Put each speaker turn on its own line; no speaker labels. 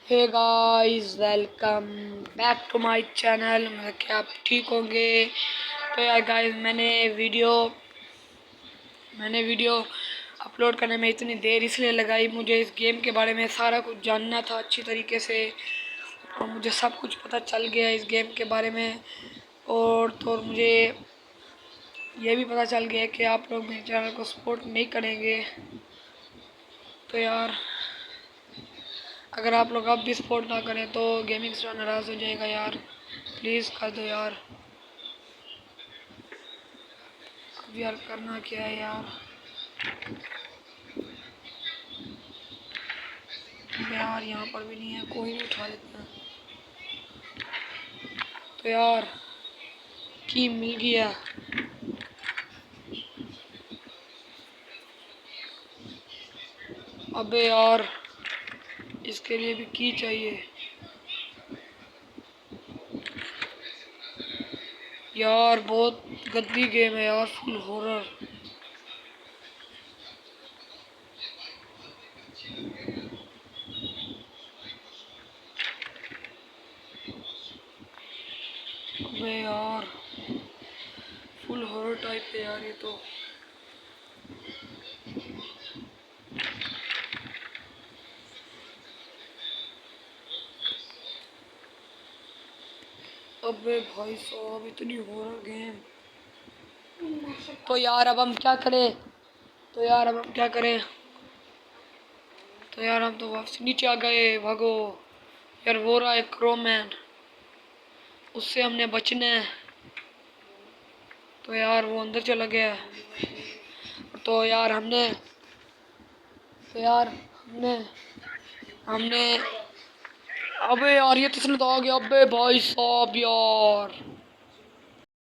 Hey guys, welcome back to my channel. मैं क्या आप ठीक होंगे। तो यार गाइस, मैंने वीडियो अपलोड करने में इतनी देर इसलिए लगाई, मुझे इस गेम के बारे में सारा कुछ जानना था अच्छी तरीके से, और मुझे सब कुछ पता चल गया इस गेम के बारे में। और तो मुझे ये भी पता चल गया कि आप लोग मेरे चैनल को सपोर्ट नहीं करेंगे। तो यार, अगर आप लोग अब भी सपोर्ट ना करें तो गेमिंग स्टार नाराज़ हो जाएगा यार। प्लीज़ कर दो यार। अब यार करना क्या है यार। यार यहाँ पर भी नहीं है, कोई नहीं उठा लेता। तो यार की मिल गया। अबे यार, इसके लिए भी की चाहिए यार। बहुत गंदी गेम है यार, फुल हॉरर। अबे यार, फुल हॉरर टाइप है यार ये तो। अबे भाई साहब, इतनी हॉरर गेम। तो यार अब हम क्या करें। तो यार हम तो वापस नीचे आ गए। भागो यार, वो रहा है क्रोमैन, उससे हमने बचना है। तो यार वो अंदर चला गया। तो यार हमने तो यार हमने हमने अबे यार, ये किसने तो आ गया। अबे भाई साहब यार,